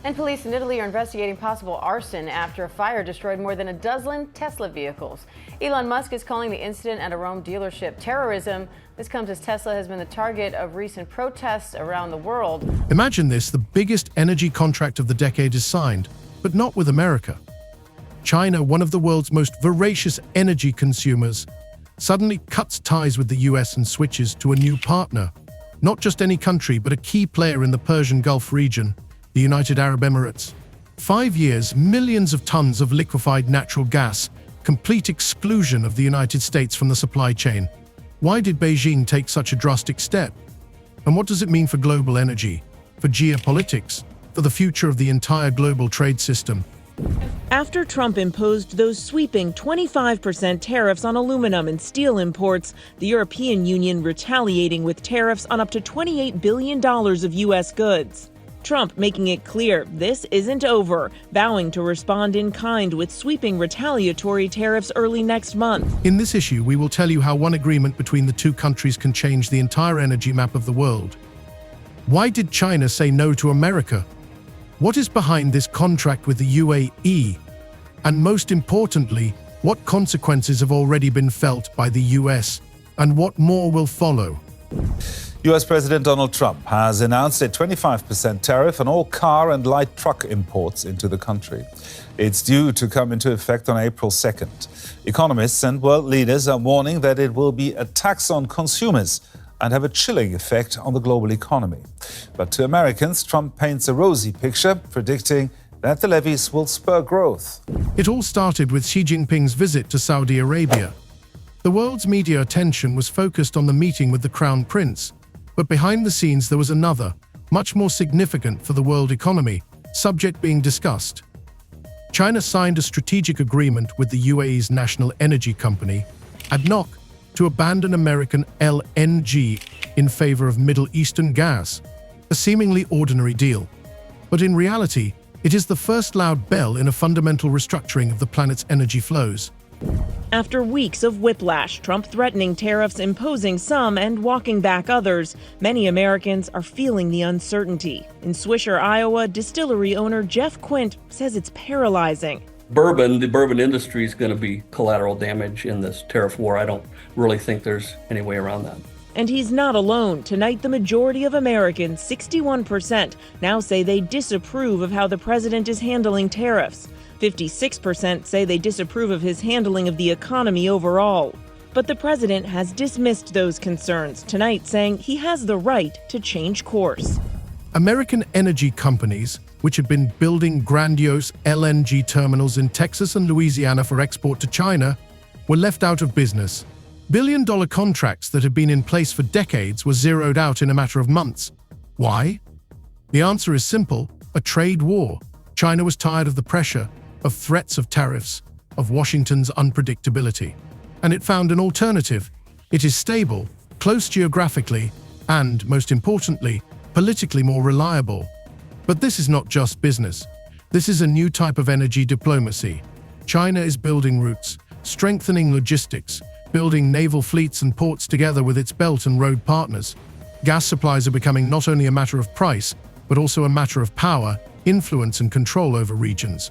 And police in Italy are investigating possible arson after a fire destroyed more than a dozen Tesla vehicles. Elon Musk is calling the incident at a Rome dealership terrorism. This comes as Tesla has been the target of recent protests around the world. Imagine this, the biggest energy contract of the decade is signed, but not with America. China, one of the world's most voracious energy consumers, suddenly cuts ties with the US and switches to a new partner. Not just any country, but a key player in the Persian Gulf region, the United Arab Emirates. 5 years, millions of tons of liquefied natural gas, complete exclusion of the United States from the supply chain. Why did Beijing take such a drastic step? And what does it mean for global energy, for geopolitics, for the future of the entire global trade system? After Trump imposed those sweeping 25% tariffs on aluminum and steel imports, the European Union retaliating with tariffs on up to $28 billion of U.S. goods. Trump making it clear this isn't over, vowing to respond in kind with sweeping retaliatory tariffs early next month. In this issue, we will tell you how one agreement between the two countries can change the entire energy map of the world. Why did China say no to America? What is behind this contract with the UAE? And most importantly, what consequences have already been felt by the US, and what more will follow? US President Donald Trump has announced a 25% tariff on all car and light truck imports into the country. It's due to come into effect on April 2nd. Economists and world leaders are warning that it will be a tax on consumers and have a chilling effect on the global economy. But to Americans, Trump paints a rosy picture, predicting that the levies will spur growth. It all started with Xi Jinping's visit to Saudi Arabia. The world's media attention was focused on the meeting with the Crown Prince, but behind the scenes there was another, much more significant for the world economy, subject being discussed. China signed a strategic agreement with the UAE's national energy company, ADNOC, to abandon American LNG in favor of Middle Eastern gas, a seemingly ordinary deal. But in reality, it is the first loud bell in a fundamental restructuring of the planet's energy flows. After weeks of whiplash, Trump threatening tariffs, imposing some and walking back others, many Americans are feeling the uncertainty. In Swisher, Iowa, distillery owner Jeff Quint says it's paralyzing. The bourbon industry is going to be collateral damage in this tariff war. I don't really think there's any way around that. And he's not alone. Tonight, the majority of Americans, 61%, now say they disapprove of how the president is handling tariffs. 56% say they disapprove of his handling of the economy overall. But the president has dismissed those concerns tonight, saying he has the right to change course. American energy companies, which had been building grandiose LNG terminals in Texas and Louisiana for export to China, were left out of business. Billion-dollar contracts that had been in place for decades were zeroed out in a matter of months. Why? The answer is simple: a trade war. China was tired of the pressure, of threats of tariffs, of Washington's unpredictability. And it found an alternative. It is stable, close geographically, and, most importantly, politically more reliable. But this is not just business. This is a new type of energy diplomacy. China is building routes, strengthening logistics, building naval fleets and ports together with its Belt and Road partners. Gas supplies are becoming not only a matter of price, but also a matter of power, influence, and control over regions.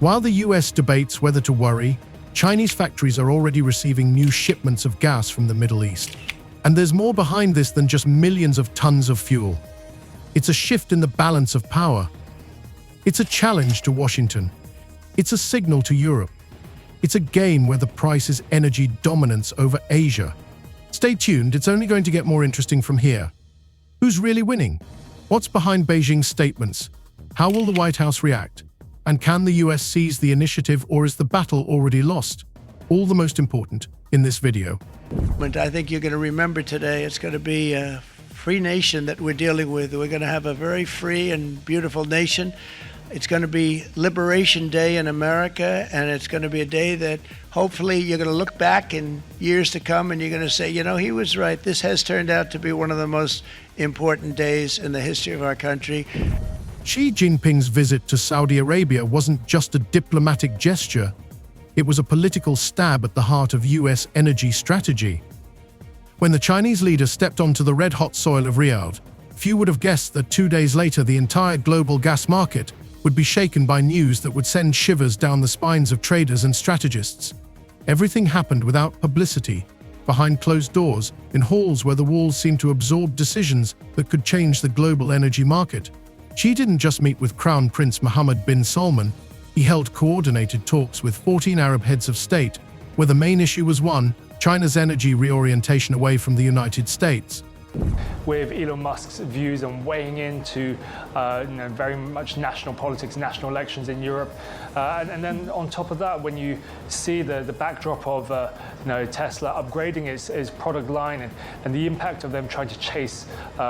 While the US debates whether to worry, Chinese factories are already receiving new shipments of gas from the Middle East. And there's more behind this than just millions of tons of fuel. It's a shift in the balance of power. It's a challenge to Washington. It's a signal to Europe. It's a game where the price is energy dominance over Asia. Stay tuned, it's only going to get more interesting from here. Who's really winning? What's behind Beijing's statements? How will the White House react? And can the US seize the initiative, or is the battle already lost? All the most important in this video. I think you're going to remember today, it's going to be free nation that we're dealing with. We're going to have a very free and beautiful nation. It's going to be Liberation Day in America, and it's going to be a day that hopefully you're going to look back in years to come and you're going to say, you know, he was right. This has turned out to be one of the most important days in the history of our country. Xi Jinping's visit to Saudi Arabia wasn't just a diplomatic gesture. It was a political stab at the heart of US energy strategy. When the Chinese leader stepped onto the red-hot soil of Riyadh, few would have guessed that 2 days later the entire global gas market would be shaken by news that would send shivers down the spines of traders and strategists. Everything happened without publicity, behind closed doors, in halls where the walls seemed to absorb decisions that could change the global energy market. Xi didn't just meet with Crown Prince Mohammed bin Salman, he held coordinated talks with 14 Arab heads of state, where the main issue was one, China's energy reorientation away from the United States. With Elon Musk's views on weighing into very much national politics, national elections in Europe. And then on top of that, when you see the backdrop of Tesla upgrading its product line and the impact of them trying to chase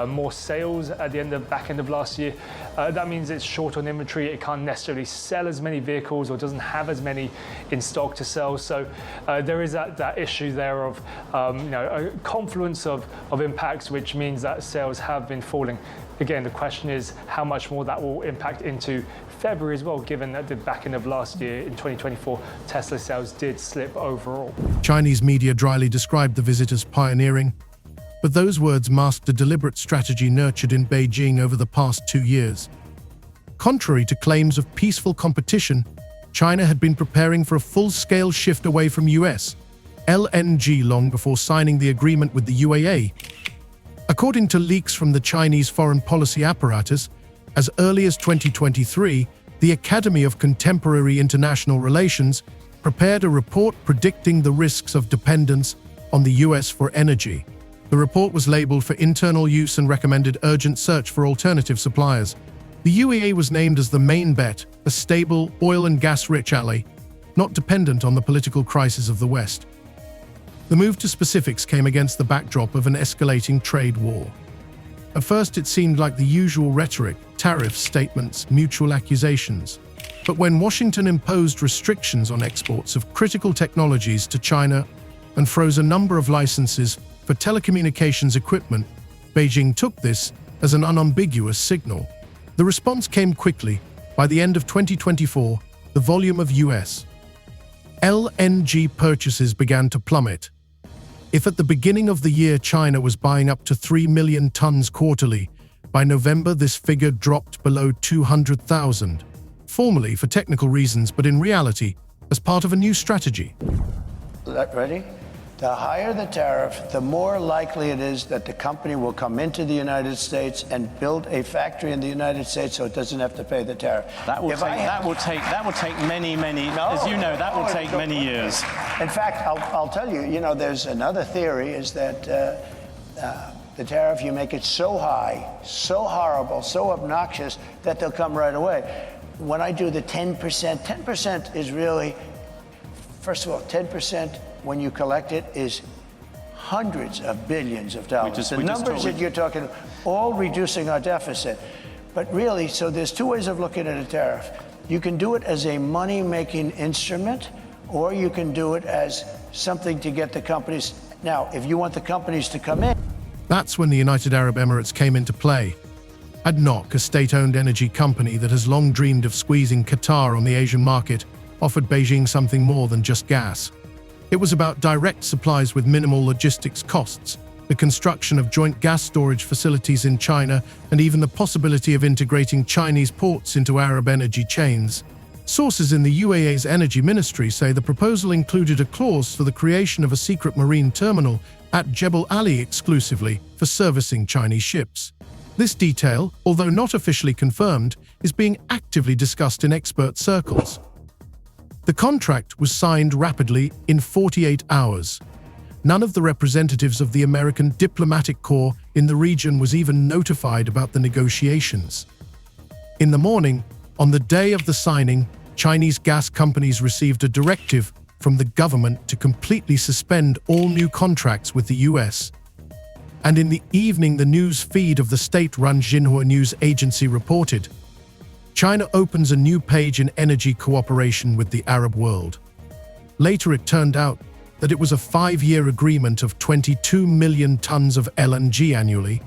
more sales at the back end of last year, that means it's short on inventory. It can't necessarily sell as many vehicles or doesn't have as many in stock to sell. So there is that issue there of a confluence of impacts, which means that sales have been falling. Again, the question is how much more that will impact into February as well, given that the back end of last year in 2024, Tesla sales did slip overall. Chinese media dryly described the visit as pioneering, but those words masked a deliberate strategy nurtured in Beijing over the past 2 years. Contrary to claims of peaceful competition, China had been preparing for a full-scale shift away from US LNG long before signing the agreement with the UAE. According to leaks from the Chinese foreign policy apparatus, as early as 2023, the Academy of Contemporary International Relations prepared a report predicting the risks of dependence on the US for energy. The report was labeled for internal use and recommended urgent search for alternative suppliers. The UAE was named as the main bet, a stable, oil and gas-rich ally, not dependent on the political crisis of the West. The move to specifics came against the backdrop of an escalating trade war. At first, it seemed like the usual rhetoric, tariff statements, mutual accusations. But when Washington imposed restrictions on exports of critical technologies to China and froze a number of licenses for telecommunications equipment, Beijing took this as an unambiguous signal. The response came quickly. By the end of 2024, the volume of US LNG purchases began to plummet. If at the beginning of the year China was buying up to 3 million tons quarterly, by November this figure dropped below 200,000. Formally for technical reasons, but in reality, as part of a new strategy. Ready? The higher the tariff, the more likely it is that the company will come into the United States and build a factory in the United States so it doesn't have to pay the tariff. That will take many, as you know, that will take many years. In fact, I'll tell you, there's another theory is that the tariff, you make it so high, so horrible, so obnoxious that they'll come right away. When I do the 10%, 10% is really, first of all, 10% when you collect it is hundreds of billions of dollars. The numbers that you're talking, all reducing our deficit. But really, so there's two ways of looking at a tariff. You can do it as a money-making instrument, or you can do it as something to get the companies. Now, if you want the companies to come in. That's when the United Arab Emirates came into play. ADNOC, a state-owned energy company that has long dreamed of squeezing Qatar on the Asian market, offered Beijing something more than just gas. It was about direct supplies with minimal logistics costs, the construction of joint gas storage facilities in China, and even the possibility of integrating Chinese ports into Arab energy chains. Sources in the UAE's energy ministry say the proposal included a clause for the creation of a secret marine terminal at Jebel Ali exclusively for servicing Chinese ships. This detail, although not officially confirmed, is being actively discussed in expert circles. The contract was signed rapidly in 48 hours. None of the representatives of the American diplomatic corps in the region was even notified about the negotiations. In the morning, on the day of the signing, Chinese gas companies received a directive from the government to completely suspend all new contracts with the US. And in the evening, the news feed of the state-run Xinhua news agency reported, China opens a new page in energy cooperation with the Arab world. Later, it turned out that it was a 5-year agreement of 22 million tons of LNG annually,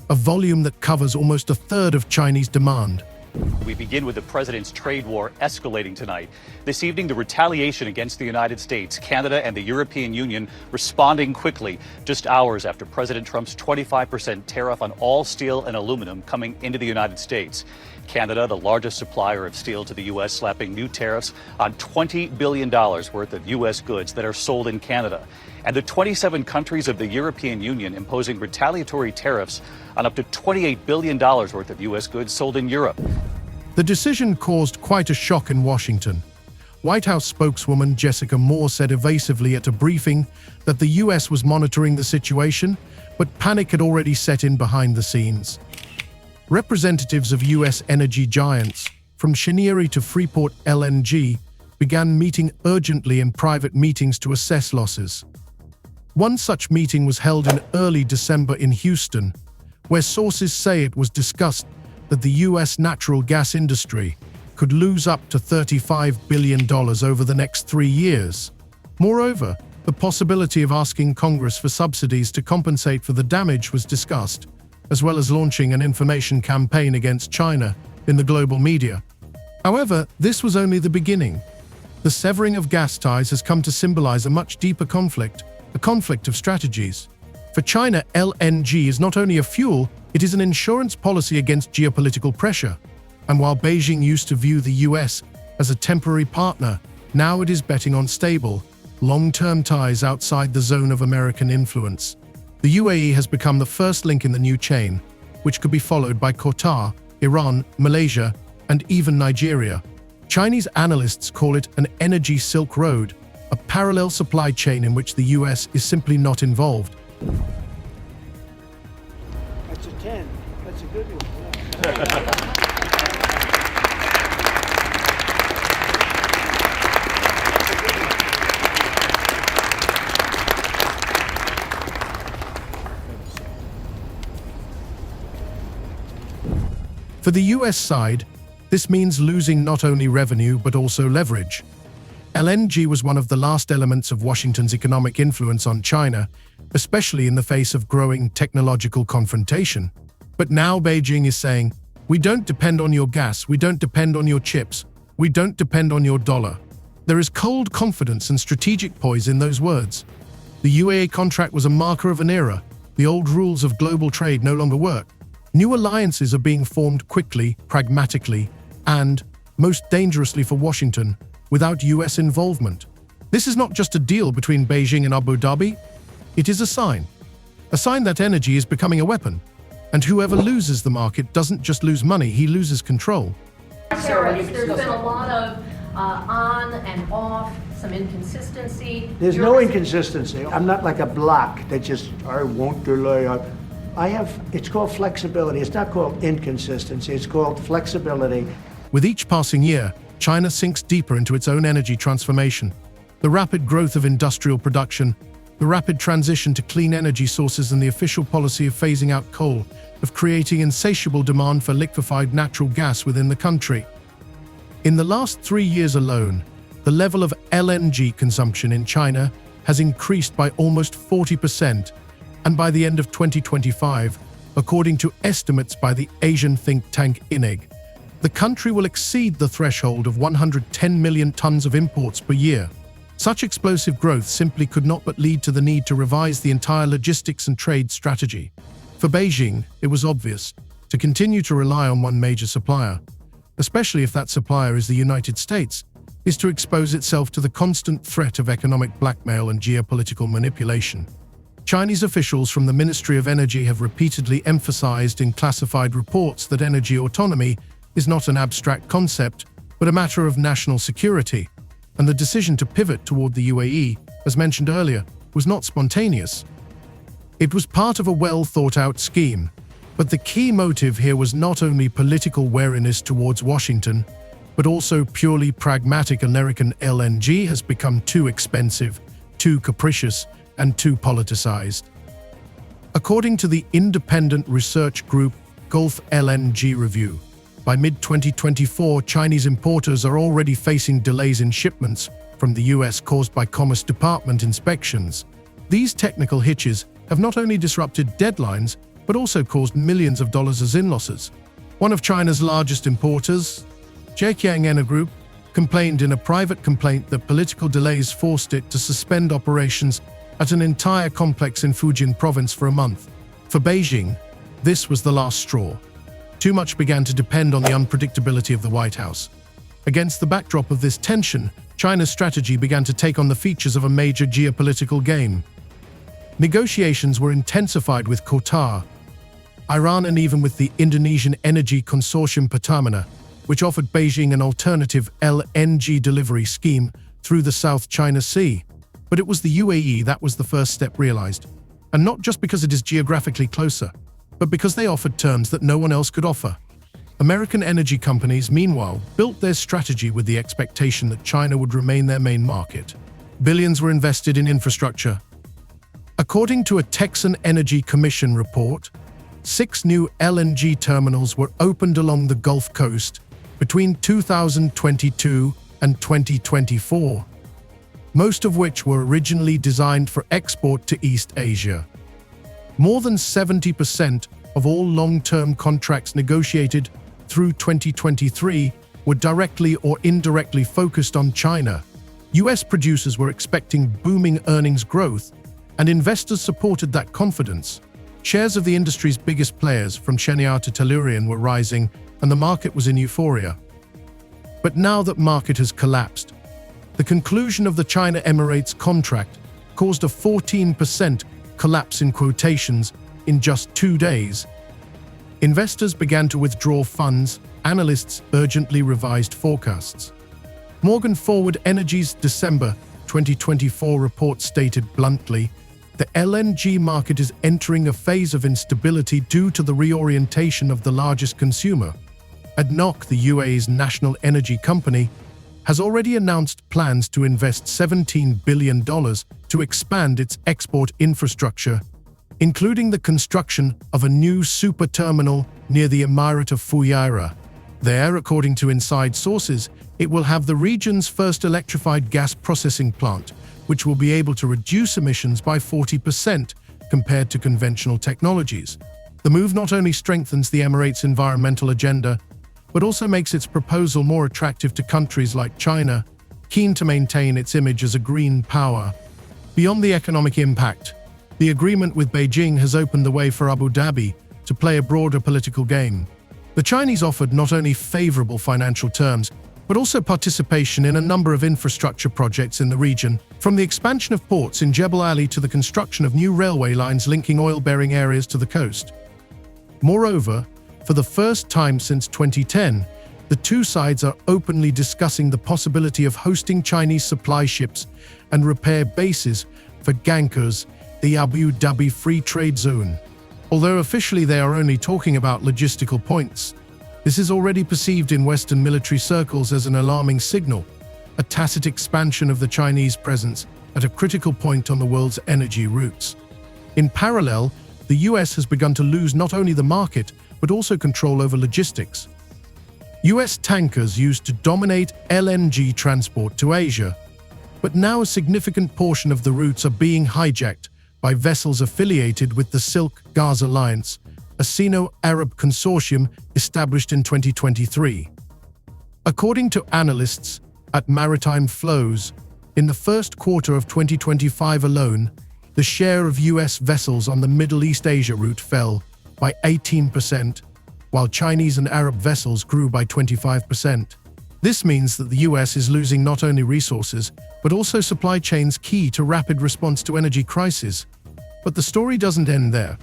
a volume that covers almost a third of Chinese demand. We begin with the president's trade war escalating tonight. This evening, the retaliation against the United States, Canada, and the European Union responding quickly, just hours after President Trump's 25% tariff on all steel and aluminum coming into the United States. Canada, the largest supplier of steel to the U.S., slapping new tariffs on $20 billion worth of U.S. goods that are sold in Canada. And the 27 countries of the European Union imposing retaliatory tariffs on up to $28 billion worth of U.S. goods sold in Europe. The decision caused quite a shock in Washington. White House spokeswoman Jessica Moore said evasively at a briefing that the U.S. was monitoring the situation, but panic had already set in behind the scenes. Representatives of U.S. energy giants, from Cheniere to Freeport LNG, began meeting urgently in private meetings to assess losses. One such meeting was held in early December in Houston, where sources say it was discussed that the U.S. natural gas industry could lose up to $35 billion over the next 3 years. Moreover, the possibility of asking Congress for subsidies to compensate for the damage was discussed, as well as launching an information campaign against China in the global media. However, this was only the beginning. The severing of gas ties has come to symbolize a much deeper conflict, a conflict of strategies. For China, LNG is not only a fuel, it is an insurance policy against geopolitical pressure. And while Beijing used to view the US as a temporary partner, now it is betting on stable, long-term ties outside the zone of American influence. The UAE has become the first link in the new chain, which could be followed by Qatar, Iran, Malaysia, and even Nigeria. Chinese analysts call it an energy Silk Road, a parallel supply chain in which the US is simply not involved. That's a 10. That's a good one. For the US side, this means losing not only revenue but also leverage. LNG was one of the last elements of Washington's economic influence on China, especially in the face of growing technological confrontation. But now Beijing is saying, we don't depend on your gas, we don't depend on your chips, we don't depend on your dollar. There is cold confidence and strategic poise in those words. The UAE contract was a marker of an era. The old rules of global trade no longer work. New alliances are being formed quickly, pragmatically, and, most dangerously for Washington, without US involvement. This is not just a deal between Beijing and Abu Dhabi. It is a sign that energy is becoming a weapon. And whoever loses the market doesn't just lose money, he loses control. There's been a lot of on and off, some inconsistency. There's no inconsistency. I'm not like a block that just, I won't delay. It's called flexibility. It's not called inconsistency. It's called flexibility. With each passing year, China sinks deeper into its own energy transformation. The rapid growth of industrial production, the rapid transition to clean energy sources, and the official policy of phasing out coal have created insatiable demand for liquefied natural gas within the country. In the last 3 years alone, the level of LNG consumption in China has increased by almost 40%, and by the end of 2025, according to estimates by the Asian think tank INEG, the country will exceed the threshold of 110 million tons of imports per year. Such explosive growth simply could not but lead to the need to revise the entire logistics and trade strategy. For Beijing, it was obvious to continue to rely on one major supplier, especially if that supplier is the United States, is to expose itself to the constant threat of economic blackmail and geopolitical manipulation. Chinese officials from the Ministry of Energy have repeatedly emphasized in classified reports that energy autonomy is not an abstract concept, but a matter of national security. And the decision to pivot toward the UAE, as mentioned earlier, was not spontaneous. It was part of a well-thought-out scheme. But the key motive here was not only political wariness towards Washington, but also purely pragmatic. American LNG has become too expensive, too capricious, and too politicized. According to the independent research group Gulf LNG Review, by mid-2024, Chinese importers are already facing delays in shipments from the US caused by Commerce Department inspections. These technical hitches have not only disrupted deadlines, but also caused millions of dollars as in losses. One of China's largest importers, Zhejiang Group, complained in a private complaint that political delays forced it to suspend operations at an entire complex in Fujian province for a month. For Beijing, this was the last straw. Too much began to depend on the unpredictability of the White House. Against the backdrop of this tension, China's strategy began to take on the features of a major geopolitical game. Negotiations were intensified with Qatar, Iran, and even with the Indonesian energy consortium Pertamina, which offered Beijing an alternative LNG delivery scheme through the South China Sea. But it was the UAE that was the first step realized. And not just because it is geographically closer, but because they offered terms that no one else could offer. American energy companies, meanwhile, built their strategy with the expectation that China would remain their main market. Billions were invested in infrastructure. According to a Texan Energy Commission report, 6 new LNG terminals were opened along the Gulf Coast between 2022 and 2024, most of which were originally designed for export to East Asia. More than 70% of all long-term contracts negotiated through 2023 were directly or indirectly focused on China. US producers were expecting booming earnings growth, and investors supported that confidence. Shares of the industry's biggest players, from Cheniere to Tellurian, were rising, and the market was in euphoria. But now that market has collapsed, the conclusion of the China Emirates contract caused a 14% collapse in quotations in just 2 days. Investors began to withdraw funds, analysts urgently revised forecasts. Morgan Forward Energy's December 2024 report stated bluntly, the LNG market is entering a phase of instability due to the reorientation of the largest consumer. ADNOC, the UAE's national energy company, has already announced plans to invest $17 billion to expand its export infrastructure, including the construction of a new super terminal near the Emirate of Fujairah. There, according to inside sources, it will have the region's first electrified gas processing plant, which will be able to reduce emissions by 40% compared to conventional technologies. The move not only strengthens the Emirates' environmental agenda, but also makes its proposal more attractive to countries like China, keen to maintain its image as a green power. Beyond the economic impact, the agreement with Beijing has opened the way for Abu Dhabi to play a broader political game. The Chinese offered not only favorable financial terms, but also participation in a number of infrastructure projects in the region, from the expansion of ports in Jebel Ali to the construction of new railway lines linking oil-bearing areas to the coast. Moreover, for the first time since 2010, the two sides are openly discussing the possibility of hosting Chinese supply ships and repair bases for Gankers, the Abu Dhabi Free Trade Zone. Although officially they are only talking about logistical points, this is already perceived in Western military circles as an alarming signal, a tacit expansion of the Chinese presence at a critical point on the world's energy routes. In parallel, the US has begun to lose not only the market, but also control over logistics. US tankers used to dominate LNG transport to Asia, but now a significant portion of the routes are being hijacked by vessels affiliated with the Silk-Gaza Alliance, a Sino-Arab consortium established in 2023. According to analysts at Maritime Flows, in the first quarter of 2025 alone, the share of US vessels on the Middle East-Asia route fell by 18%, while Chinese and Arab vessels grew by 25%. This means that the US is losing not only resources, but also supply chains key to rapid response to energy crises. But the story doesn't end there.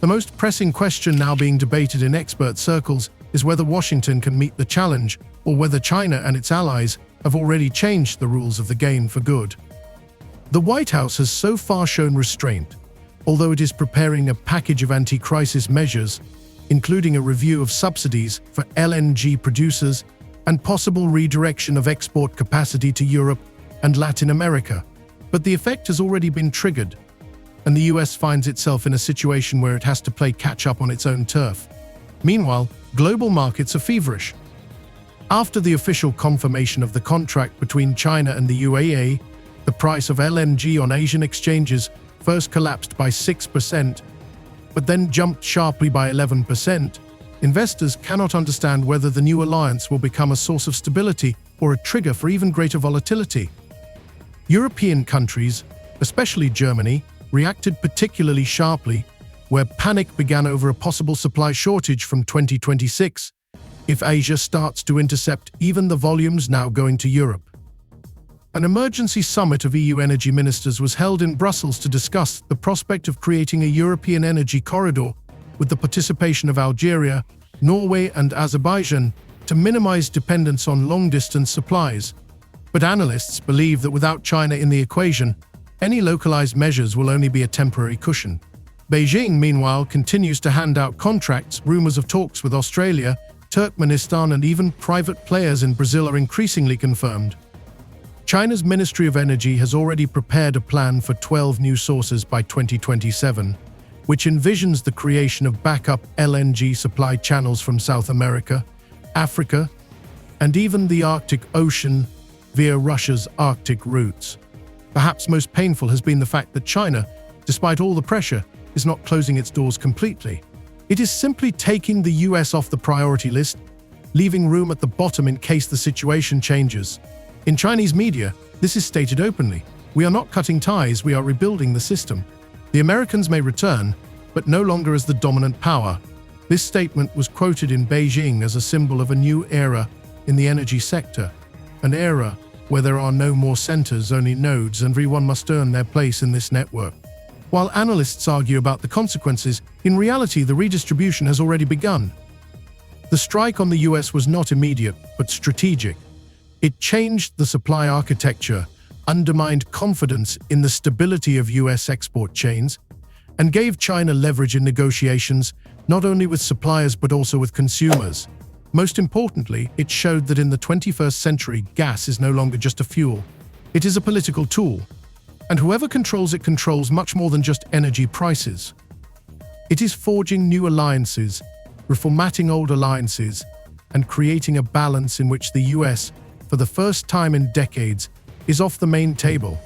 The most pressing question now being debated in expert circles is whether Washington can meet the challenge, or whether China and its allies have already changed the rules of the game for good. The White House has so far shown restraint, although it is preparing a package of anti-crisis measures, including a review of subsidies for LNG producers and possible redirection of export capacity to Europe and Latin America. But the effect has already been triggered. and the US finds itself in a situation where it has to play catch-up on its own turf. Meanwhile, global markets are feverish. After the official confirmation of the contract between China and the UAE, the price of LNG on Asian exchanges first collapsed by 6%, but then jumped sharply by 11%. Investors cannot understand whether the new alliance will become a source of stability or a trigger for even greater volatility. European countries, especially Germany, reacted particularly sharply, where panic began over a possible supply shortage from 2026 if Asia starts to intercept even the volumes now going to Europe. An emergency summit of EU energy ministers was held in Brussels to discuss the prospect of creating a European energy corridor with the participation of Algeria, Norway and Azerbaijan to minimize dependence on long-distance supplies. But analysts believe that without China in the equation, any localized measures will only be a temporary cushion. Beijing, meanwhile, continues to hand out contracts. Rumors of talks with Australia, Turkmenistan and even private players in Brazil are increasingly confirmed. China's Ministry of Energy has already prepared a plan for 12 new sources by 2027, which envisions the creation of backup LNG supply channels from South America, Africa, and even the Arctic Ocean via Russia's Arctic routes. Perhaps most painful has been the fact that China, despite all the pressure, is not closing its doors completely. It is simply taking the US off the priority list, leaving room at the bottom in case the situation changes. In Chinese media, this is stated openly. We are not cutting ties, we are rebuilding the system. The Americans may return, but no longer as the dominant power. This statement was quoted in Beijing as a symbol of a new era in the energy sector, an era where there are no more centers, only nodes, and everyone must earn their place in this network. While analysts argue about the consequences, in reality the redistribution has already begun. The strike on the US was not immediate, but strategic. It changed the supply architecture, undermined confidence in the stability of US export chains, and gave China leverage in negotiations, not only with suppliers but also with consumers. Most importantly, it showed that in the 21st century, gas is no longer just a fuel. It is a political tool, and whoever controls it controls much more than just energy prices. It is forging new alliances, reformatting old alliances, and creating a balance in which the US, for the first time in decades, is off the main table.